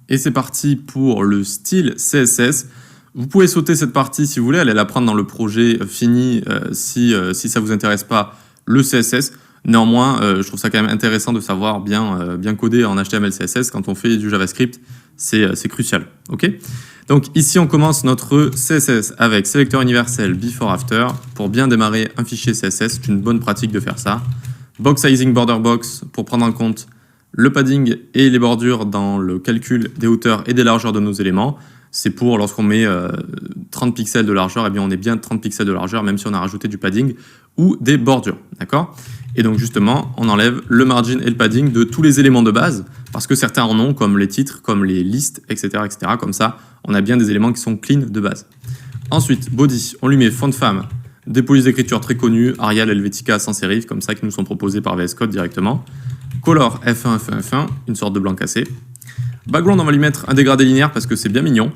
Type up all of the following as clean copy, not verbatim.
Et c'est parti pour le style CSS. Vous pouvez sauter cette partie si vous voulez, allez la prendre dans le projet fini si ça ne vous intéresse pas le CSS. Néanmoins, je trouve ça quand même intéressant de savoir bien coder en HTML, CSS quand on fait du JavaScript, c'est crucial. Okay, donc ici, on commence notre CSS avec sélecteur universel before after. Pour bien démarrer un fichier CSS, c'est une bonne pratique de faire ça. Box sizing border box pour prendre en compte le padding et les bordures dans le calcul des hauteurs et des largeurs de nos éléments. C'est pour lorsqu'on met 30 pixels de largeur, eh bien on est bien 30 pixels de largeur, même si on a rajouté du padding ou des bordures. D'accord ? Et donc justement, on enlève le margin et le padding de tous les éléments de base, parce que certains en ont, comme les titres, comme les listes, etc., etc. Comme ça, on a bien des éléments qui sont clean de base. Ensuite, body, on lui met font femme, des polices d'écriture très connues, Arial, Helvetica, sans serif, comme ça, qui nous sont proposés par VS Code directement. Color, F1, F1, F1, une sorte de blanc cassé. Background, on va lui mettre un dégradé linéaire parce que c'est bien mignon.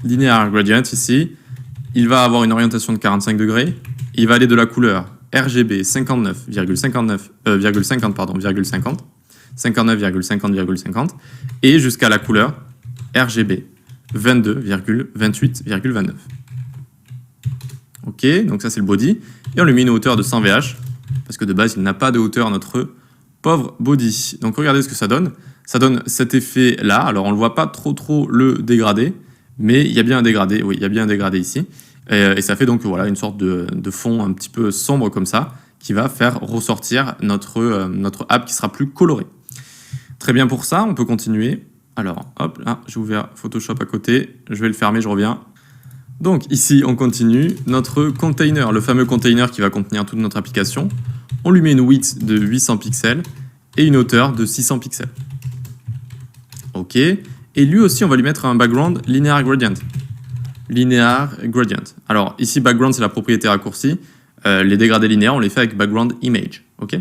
Linear gradient ici. Il va avoir une orientation de 45 degrés. Il va aller de la couleur RGB 59,50 et jusqu'à la couleur RGB 22,28,29. Ok, donc ça c'est le body. Et on lui met une hauteur de 100 VH parce que de base il n'a pas de hauteur notre pauvre body. Donc regardez ce que ça donne. Ça donne cet effet là. Alors on ne voit pas trop le dégradé, mais il y a bien un dégradé. Oui, il y a bien un dégradé ici. Et ça fait donc voilà, une sorte de fond un petit peu sombre comme ça, qui va faire ressortir notre app qui sera plus colorée. Très bien pour ça, on peut continuer. Alors hop, là j'ai ouvert Photoshop à côté, je vais le fermer, je reviens. Donc ici on continue, notre container, le fameux container qui va contenir toute notre application. On lui met une width de 800 pixels et une hauteur de 600 pixels. Ok, et lui aussi on va lui mettre un background linear gradient. Linear gradient. Alors ici background c'est la propriété raccourcie. Les dégradés linéaires on les fait avec background image. Ok.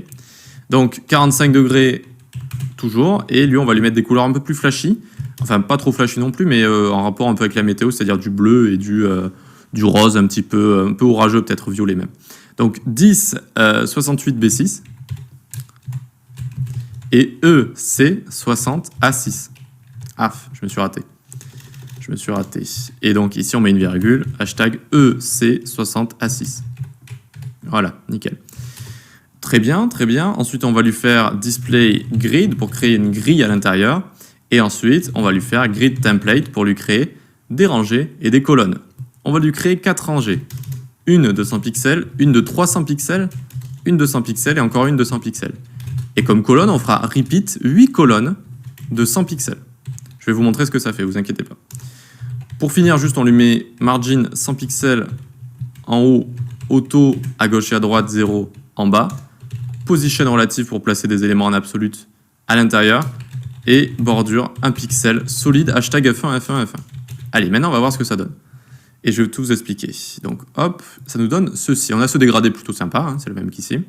Donc 45 degrés toujours, et lui on va lui mettre des couleurs un peu plus flashy. Enfin pas trop flashy non plus, mais en rapport un peu avec la météo, c'est-à-dire du bleu et du rose un peu orageux, peut-être violet même. Donc 10 68 B6 et EC 60 A6. Ah, je me suis raté. Et donc ici, on met une virgule, hashtag EC60A6. Voilà, nickel. Très bien. Ensuite, on va lui faire display grid pour créer une grille à l'intérieur. Et ensuite, on va lui faire grid template pour lui créer des rangées et des colonnes. On va lui créer 4 rangées. Une de 100 pixels, une de 300 pixels, une de 100 pixels et encore une de 100 pixels. Et comme colonne, on fera repeat 8 colonnes de 100 pixels. Je vais vous montrer ce que ça fait, vous inquiétez pas. Pour finir, juste on lui met margin 100 pixels en haut, auto à gauche et à droite, 0 en bas, position relative pour placer des éléments en absolute à l'intérieur, et bordure 1 pixel solide, hashtag F1, F1, F1. Allez, maintenant on va voir ce que ça donne. Et je vais tout vous expliquer. Donc hop, ça nous donne ceci. On a ce dégradé plutôt sympa, hein, c'est le même qu'ici.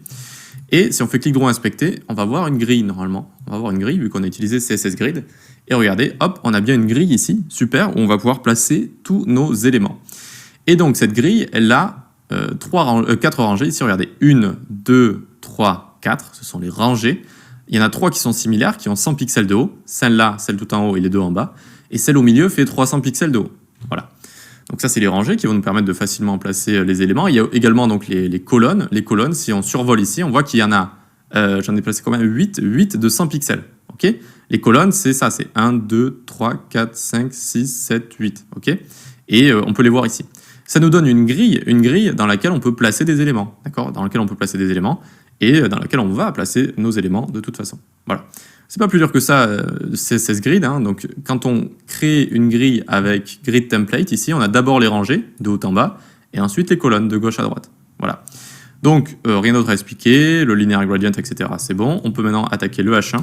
Et si on fait clic droit inspecter, on va voir une grille normalement. On va voir une grille vu qu'on a utilisé CSS Grid. Et regardez, hop, on a bien une grille ici, super, où on va pouvoir placer tous nos éléments. Et donc cette grille, elle a 4 rangées. Ici, regardez, 1, 2, 3, 4, ce sont les rangées. Il y en a 3 qui sont similaires, qui ont 100 pixels de haut. Celle-là, celle tout en haut et les 2 en bas. Et celle au milieu fait 300 pixels de haut. Voilà. Donc ça, c'est les rangées qui vont nous permettre de facilement placer les éléments. Il y a également donc, les colonnes. Les colonnes, si on survole ici, on voit qu'il y en a, j'en ai placé quand même 8 de 100 pixels. Okay, les colonnes, c'est ça, c'est 1, 2, 3, 4, 5, 6, 7, 8. Okay, et on peut les voir ici. Ça nous donne une grille dans laquelle on peut placer des éléments. D'accord, dans laquelle on peut placer des éléments et dans laquelle on va placer nos éléments de toute façon. Voilà. C'est pas plus dur que ça, CSS Grid. Hein. Donc, quand on crée une grille avec Grid Template, ici, on a d'abord les rangées de haut en bas et ensuite les colonnes de gauche à droite. Voilà. Donc, rien d'autre à expliquer. Le linear gradient, etc. C'est bon. On peut maintenant attaquer le H1.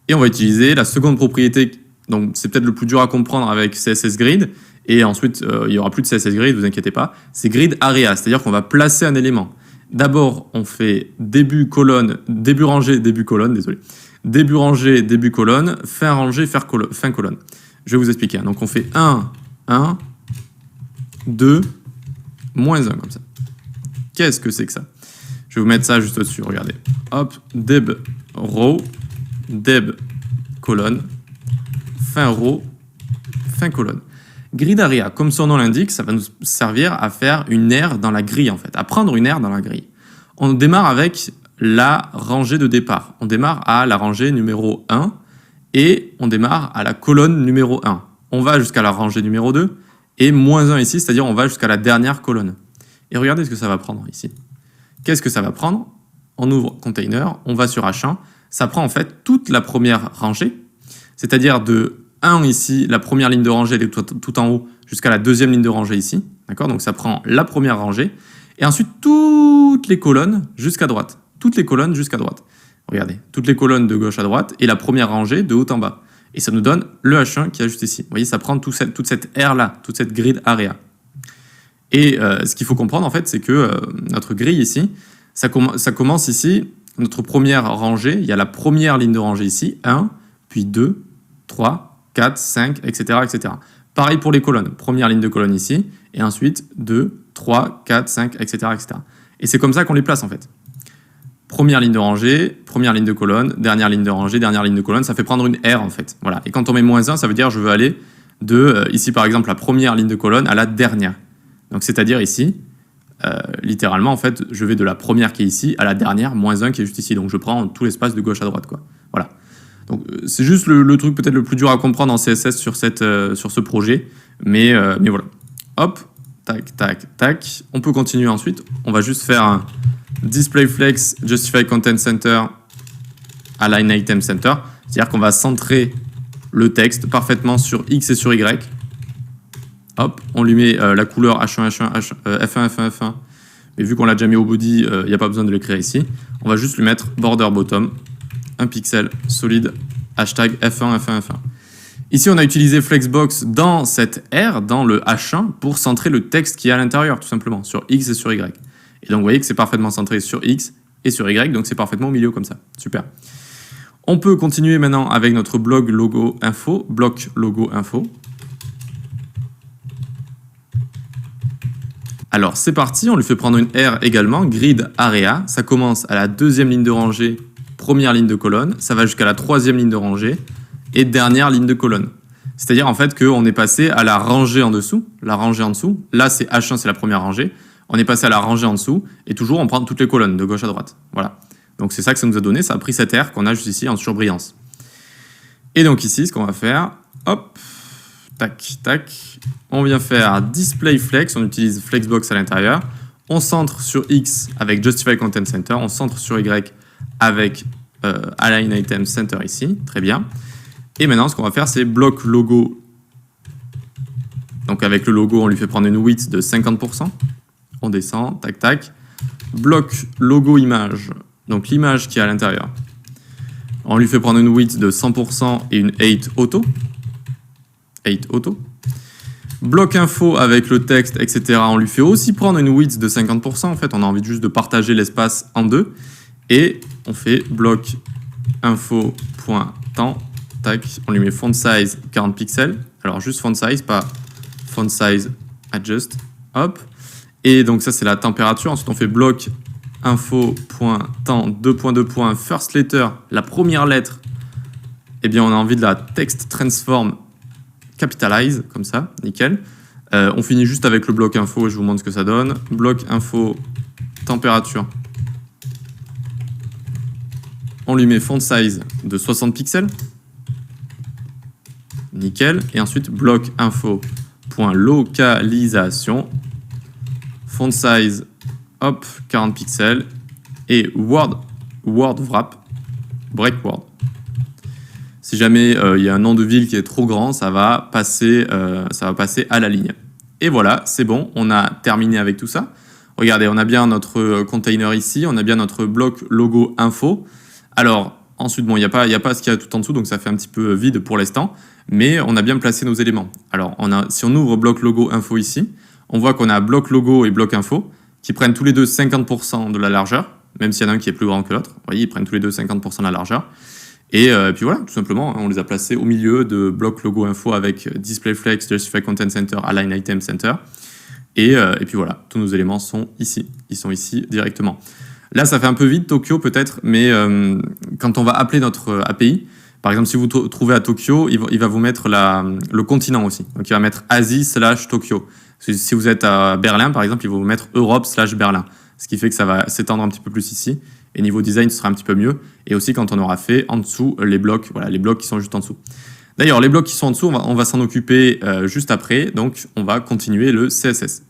Et on va utiliser la seconde propriété, donc c'est peut-être le plus dur à comprendre avec CSS Grid, et ensuite il n'y aura plus de CSS Grid, ne vous inquiétez pas, c'est Grid Area, c'est-à-dire qu'on va placer un élément. D'abord, on fait début rangée, début colonne, désolé. Début rangée, début colonne, fin rangée, fin colonne. Je vais vous expliquer. Donc on fait 1, 1, 2, moins 1, comme ça. Qu'est-ce que c'est que ça? Je vais vous mettre ça juste au-dessus, regardez. Hop, deb row, deb colonne, fin row, fin colonne. Grid area, comme son nom l'indique, ça va nous servir à faire une aire dans la grille en fait, à prendre une aire dans la grille. On démarre avec la rangée de départ. On démarre à la rangée numéro 1 et on démarre à la colonne numéro 1. On va jusqu'à la rangée numéro 2 et moins 1 ici, c'est-à-dire on va jusqu'à la dernière colonne. Et regardez ce que ça va prendre ici. Qu'est-ce que ça va prendre? On ouvre container, on va sur H1, ça prend en fait toute la première rangée, c'est-à-dire de 1 ici, la première ligne de rangée, elle est tout en haut, jusqu'à la deuxième ligne de rangée ici. D'accord? Donc ça prend la première rangée. Et ensuite, toutes les colonnes jusqu'à droite. Toutes les colonnes jusqu'à droite. Regardez, toutes les colonnes de gauche à droite et la première rangée de haut en bas. Et ça nous donne le H1 qui est juste ici. Vous voyez, ça prend toute cette aire-là, toute cette grid area. Et ce qu'il faut comprendre, en fait, c'est que notre grille ici, ça commence ici, notre première rangée, il y a la première ligne de rangée ici, 1, puis 2, 3, 4, 5, etc., etc. Pareil pour les colonnes. Première ligne de colonne ici, et ensuite 2, 3, 4, 5, etc., etc. Et c'est comme ça qu'on les place en fait. Première ligne de rangée, première ligne de colonne, dernière ligne de rangée, dernière ligne de colonne, ça fait prendre une R en fait. Voilà. Et quand on met -1, ça veut dire je veux aller de, ici par exemple, la première ligne de colonne à la dernière. Donc c'est-à-dire ici, littéralement en fait, je vais de la première qui est ici à la dernière, -1 qui est juste ici. Donc je prends tout l'espace de gauche à droite, quoi. Voilà. Donc c'est juste le truc peut-être le plus dur à comprendre en CSS sur ce projet, mais voilà. Hop, tac, tac, tac. On peut continuer ensuite. On va juste faire un display flex justify content center align item center, c'est-à-dire qu'on va centrer le texte parfaitement sur X et sur Y. Hop, on lui met la couleur H1, F1, F1, F1. Mais vu qu'on l'a déjà mis au body, il n'y a pas besoin de l'écrire ici. On va juste lui mettre border bottom, un pixel solide, hashtag F1, F1, F1. Ici, on a utilisé Flexbox dans cette R, dans le H1, pour centrer le texte qui est à l'intérieur, tout simplement, sur X et sur Y. Et donc, vous voyez que c'est parfaitement centré sur X et sur Y, donc c'est parfaitement au milieu comme ça. Super. On peut continuer maintenant avec notre blog logo info, bloc logo info. Alors, c'est parti, on lui fait prendre une R également, grid area. Ça commence à la deuxième ligne de rangée, première ligne de colonne, ça va jusqu'à la troisième ligne de rangée et dernière ligne de colonne. C'est-à-dire en fait qu'on est passé à la rangée en dessous, la rangée en dessous. Là, c'est H1, c'est la première rangée. On est passé à la rangée en dessous et toujours on prend toutes les colonnes de gauche à droite. Voilà. Donc c'est ça que ça nous a donné, ça a pris cette R qu'on a juste ici en surbrillance. Et donc ici, ce qu'on va faire, hop, tac, tac, on vient faire display flex, on utilise Flexbox à l'intérieur. On centre sur X avec justify content center, on centre sur Y avec align item center ici, très bien. Et maintenant, ce qu'on va faire, c'est bloc logo. Donc avec le logo, on lui fait prendre une width de 50%. On descend, tac, tac. Bloc logo image, donc l'image qui est à l'intérieur. On lui fait prendre une width de 100% et une 8 auto. 8 auto. Bloc info avec le texte, etc. On lui fait aussi prendre une width de 50%. En fait, on a envie juste de partager l'espace en deux. Et on fait bloc info.temps. Tac, on lui met font size 40 pixels. Alors juste font size, pas font size adjust. Hop. Et donc ça c'est la température. Ensuite on fait bloc info.temps 2.2. First letter, la première lettre. Eh bien on a envie de la text transform capitalize, comme ça, nickel. On finit juste avec le bloc info et je vous montre ce que ça donne. Bloc info température. On lui met font size de 60 pixels. Nickel. Et ensuite, bloc info.localisation. Font size, hop, 40 pixels. Et word wrap, break word. Si jamais il y a un nom de ville qui est trop grand, ça va passer à la ligne. Et voilà, c'est bon, on a terminé avec tout ça. Regardez, on a bien notre container ici, on a bien notre bloc logo info. Alors, ensuite, bon, il n'y a pas ce qu'il y a tout en dessous, donc ça fait un petit peu vide pour l'instant, mais on a bien placé nos éléments. Alors, si on ouvre bloc logo info ici, on voit qu'on a bloc logo et bloc info qui prennent tous les deux 50% de la largeur, même s'il y en a un qui est plus grand que l'autre. Vous voyez, ils prennent tous les deux 50% de la largeur. Et puis voilà, tout simplement, on les a placés au milieu de bloc logo info avec display flex, justify content center, align item center. Et puis voilà, tous nos éléments sont ici. Ils sont ici directement. Là, ça fait un peu vite, Tokyo peut-être, mais quand on va appeler notre API, Par exemple, si vous trouvez à Tokyo, il va vous mettre le continent aussi. Donc, il va mettre Asie/Tokyo. Si vous êtes à Berlin, par exemple, il va vous mettre Europe/Berlin. Ce qui fait que ça va s'étendre un petit peu plus ici. Et niveau design, ce sera un petit peu mieux. Et aussi quand on aura fait en dessous les blocs, voilà, les blocs qui sont juste en dessous. D'ailleurs, les blocs qui sont en dessous, on va s'en occuper juste après. Donc, on va continuer le CSS.